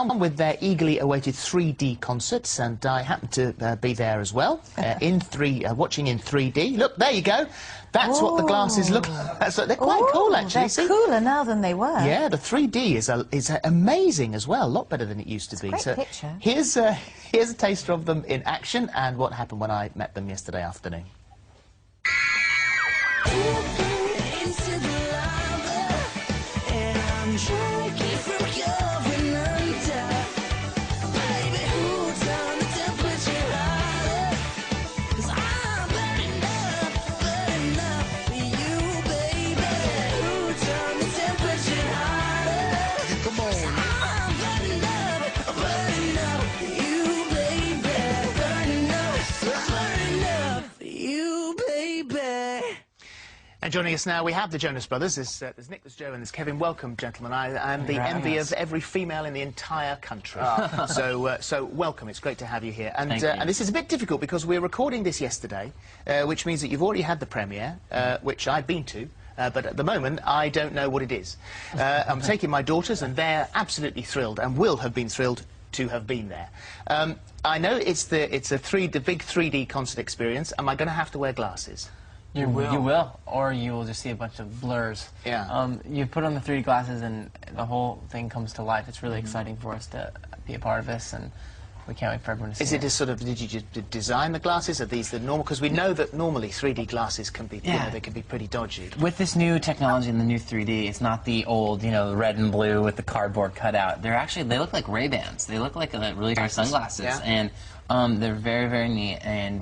On with their eagerly awaited 3D concerts, and I happen to be there as well, watching in 3D. Look, there you go. That's what the glasses look like. So they're quite cool, actually. They're cooler now than they were. Yeah, the 3D is amazing as well, a lot better than it used to be. Great so picture. Here's a taster of them in action and what happened when I met them yesterday afternoon. And joining us now, we have the Jonas Brothers. There's Nick, there's Joe, and there's Kevin. Welcome, gentlemen. I am the envy of every female in the entire country. So welcome. It's great to have you here. And this is a bit difficult because we're recording this yesterday, which means that you've already had the premiere, which I've been to. But at the moment, I don't know what it is. I'm taking my daughters, and they're absolutely thrilled, and will have been thrilled to have been there. I know it's the big 3D concert experience. Am I going to have to wear glasses? You will, or you will just see a bunch of blurs. Yeah. You put on the 3D glasses and the whole thing comes to life. It's really exciting for us to be a part of this, and we can't wait for everyone to see it. Is it just sort of, did you just design the glasses? Are these the normal? Because we know that normally 3D glasses can be, you know, they can be pretty dodgy. With this new technology and the new 3D, it's not the old, you know, red and blue with the cardboard cutout. They're actually, they look like Ray-Bans. They look like really nice sunglasses. Yeah. And they're very, very neat, and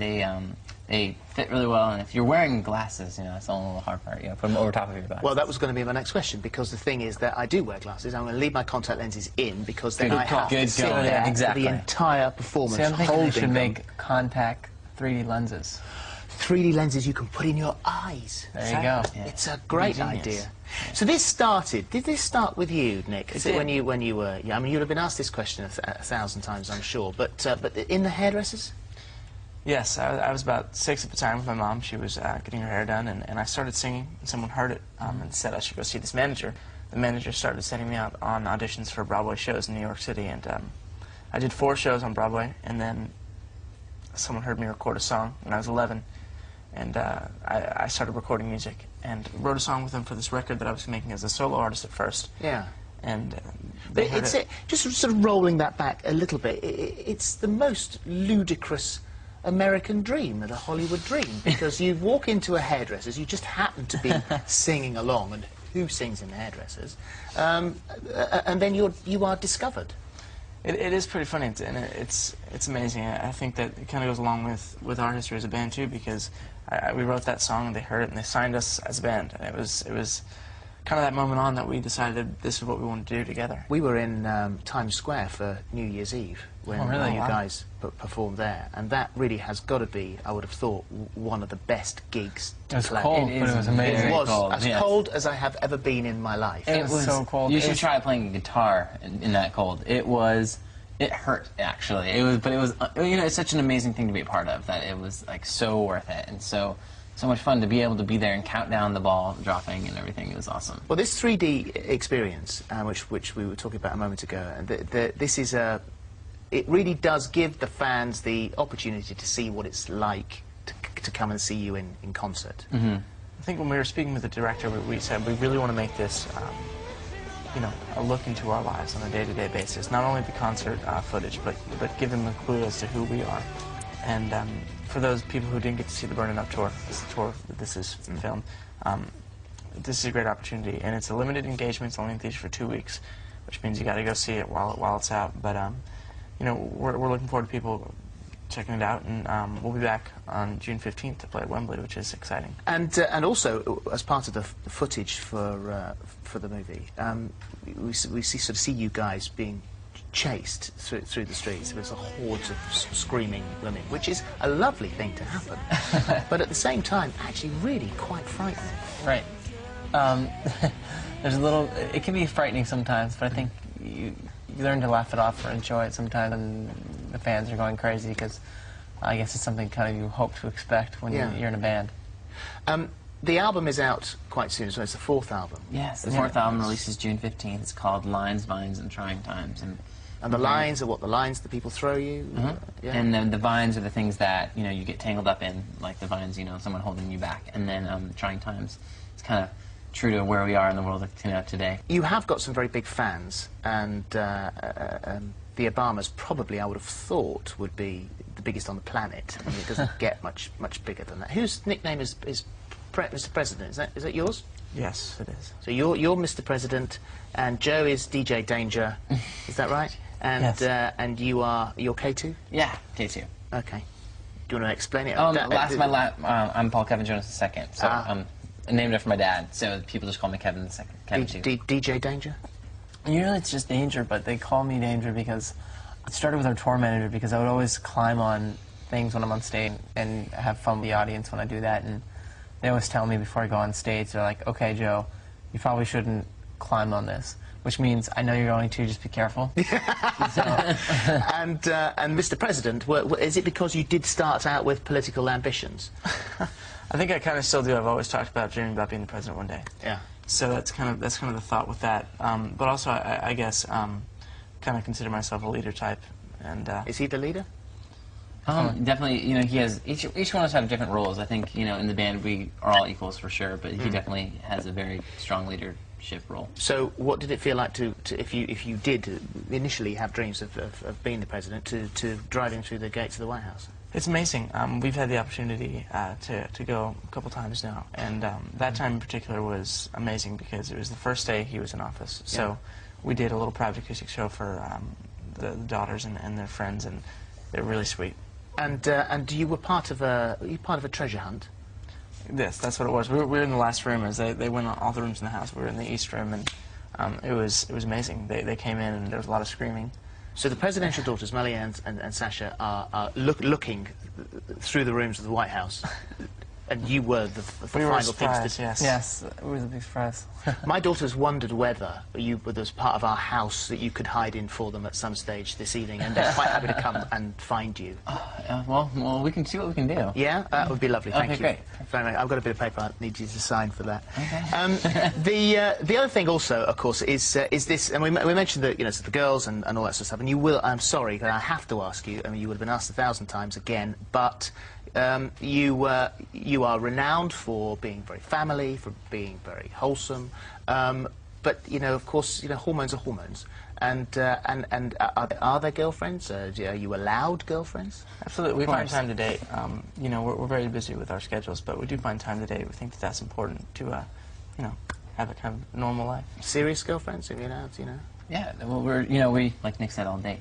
they fit really well, and if you're wearing glasses, you know, it's only a little hard part, you know, put them over top of your glasses. Well, that was going to be my next question, because the thing is that I do wear glasses. I'm going to leave my contact lenses in, because then I have to sit there for the entire performance. See, I'm thinking holding they should them. make contact 3D lenses. 3D lenses you can put in your eyes. There you go. Yeah. It's a great idea. Yeah. So this started, did this start with you, Nick? When you were, yeah, I mean, you'd have been asked this question a thousand times, I'm sure, but in the hairdressers? Yes, I was about 6 at the time with my mom. She was getting her hair done, and I started singing, and someone heard it and said I should go see this manager. The manager started sending me out on auditions for Broadway shows in New York City, and I did 4 shows on Broadway, and then someone heard me record a song when I was 11, and I started recording music, and wrote a song with them for this record that I was making as a solo artist at first. Yeah. And but just sort of rolling that back a little bit, it's the most ludicrous American dream, the Hollywood dream, because you walk into a hairdresser's, you just happen to be singing along, and who sings in hairdressers, and then you are discovered. It is pretty funny, and it's amazing. I think that it kind of goes along with our history as a band too, because we wrote that song and they heard it and they signed us as a band. And it was kind of that moment on that we decided this is what we want to do together. We were in Times Square for New Year's Eve when you guys performed there, and that really has got to be, I would have thought, one of the best gigs to play. It was cold, but it was amazing. It was cold, as cold as I have ever been in my life. It was so cold. You should try playing guitar in that cold. It hurt, actually. But it was, you know, it's such an amazing thing to be a part of, that it was like so worth it, and so much fun to be able to be there and count down the ball dropping and everything. It was awesome. Well, this 3D experience, which we were talking about a moment ago, this is it really does give the fans the opportunity to see what it's like to come and see you in concert. I think when we were speaking with the director, we said we really want to make this, you know, a look into our lives on a day-to-day basis. Not only the concert footage, but give them a clue as to who we are. And for those people who didn't get to see the Burning Up tour, this is the tour that this is filmed, this is a great opportunity, and it's a limited engagement. It's only in theaters for 2 weeks, which means you got to go see it while it's out. But you know, we're looking forward to people checking it out, and we'll be back on June 15th to play at Wembley, which is exciting. And also, as part of the footage for the movie, we see you guys being chased through the streets. There's a horde of screaming women, which is a lovely thing to happen, but at the same time, actually really quite frightening. Right. There's a little. It can be frightening sometimes, but I think you learn to laugh it off or enjoy it sometimes, and the fans are going crazy because I guess it's something kind of you hope to expect when you're in a band. The album is out quite soon, so it's the 4th album. Yes, the 4th album releases June 15th. It's called Lines, Vines, and Trying Times, and And the lines are what? The lines that people throw you? Yeah. And then the vines are the things that, you know, you get tangled up in, like the vines, you know, someone holding you back. And then trying times. It's kind of true to where we are in the world today. You have got some very big fans, and the Obamas probably, I would have thought, would be the biggest on the planet. I mean, it doesn't get much bigger than that. Whose nickname is Mr. President? Is that yours? Yes, it is. So you're Mr. President, and Joe is DJ Danger. Is that right? And yes. And you're K2? Yeah, K2. Okay. Do you want to explain it? I'm Paul Kevin Jonas II. So I named it for my dad. So people just call me Kevin II. Kevin DJ Danger. Usually it's just Danger, but they call me Danger because it started with our tour manager, because I would always climb on things when I'm on stage and have fun with the audience when I do that. And they always tell me before I go on stage, they're like, "Okay, Joe, you probably shouldn't climb on this," which means I know you're going to, just be careful. And Mr. President, is it because you did start out with political ambitions? I think I kind of still do. I've always talked about dreaming about being the president one day. Yeah. So that's kind of the thought with that. But also, I guess, kind of consider myself a leader type. And is he the leader? Definitely, you know, he has each one of us have different roles. I think, you know, in the band we are all equals for sure, but he definitely has a very strong leadership role. So, what did it feel like to if you did initially have dreams of being the president, to driving through the gates of the White House? It's amazing. We've had the opportunity to go a couple times now, and that time in particular was amazing because it was the first day he was in office. So we did a little private acoustic show for the daughters and their friends, and they're really sweet. And you were part of a treasure hunt. Yes, that's what it was. We were in the last room, as they went on all the rooms in the house. We were in the East Room, and it was amazing. They came in, and there was a lot of screaming. So the presidential daughters, Melly and Sasha, are looking through the rooms of the White House, and you were the final things to... Yes, it was a big surprise. My daughters wondered whether you were as part of our house that you could hide in for them at some stage this evening, and they're quite happy to come and find you. Well, we can see what we can do. Yeah, that would be lovely. Thank you. Great. Very much. I've got a bit of paper. I need you to sign for that. Okay. The other thing also, of course, is this, and we mentioned that, you know, the girls and all that sort of stuff. And you will. I'm sorry, but I have to ask you. I mean, you would have been asked 1,000 times again, but. You are renowned for being very family, for being very wholesome, but you know, of course, you know, hormones are hormones. And are there girlfriends? Are you allowed girlfriends? Absolutely, we find time to date. You know, we're very busy with our schedules, but we do find time to date. We think that that's important to, you know, have a kind of normal life. Serious girlfriends? Have you allowed? You know? Yeah. Well, we, like Nick said, all day.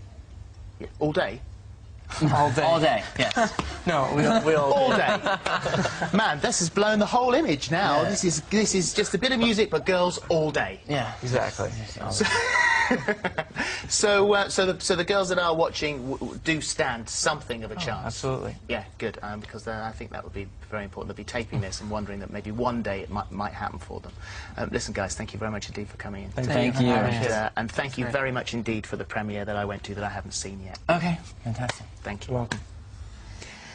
Yeah, all day. All day. All day, yes. No, we all day. Man, this has blown the whole image now. Yeah. This is just a bit of music, but girls all day. Yeah, exactly. So the girls that are watching do stand something of a chance. Absolutely. Yeah, good. Because I think that would be very important. They'll be taping this and wondering that maybe one day it might happen for them. Listen, guys, thank you very much indeed for coming in. Thank you. And thank you very much indeed for the premiere that I went to that I haven't seen yet. Okay, fantastic. Thank you. You're welcome.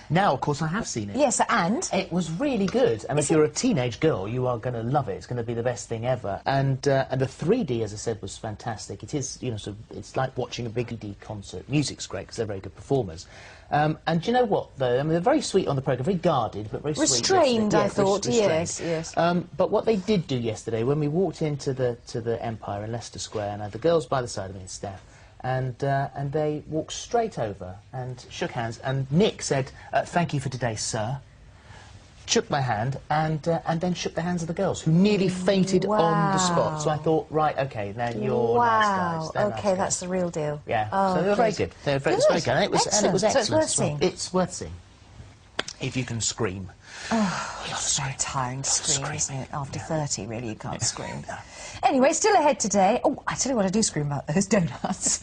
Now, of course, I have seen it. Yes, and? It was really good. I mean, if you're a teenage girl, you are going to love it. It's going to be the best thing ever. And the 3D, as I said, was fantastic. It is, you know, it's like watching a big 3D concert. Music's great because they're very good performers. And do you know what, though? I mean, they're very sweet on the programme, very guarded, but very sweet. Restrained, I thought, yes. But what they did do yesterday, when we walked into the Empire in Leicester Square, and I had the girls by the side of me and Steph, and they walked straight over and shook hands, and Nick said, "Thank you for today, sir." Shook my hand, and then shook the hands of the girls, who nearly fainted on the spot. So I thought, right, okay, then you're nice guys. They're okay, nice that's guys. the real deal. Yeah, oh, so they were very good. They were very good, and it was excellent. So it's worth seeing. It's worth seeing. If you can scream. Oh, it's so tiring to scream, isn't it? After 30, really, you can't scream. No. Anyway, still ahead today. Oh, I tell you what, I do scream about those donuts.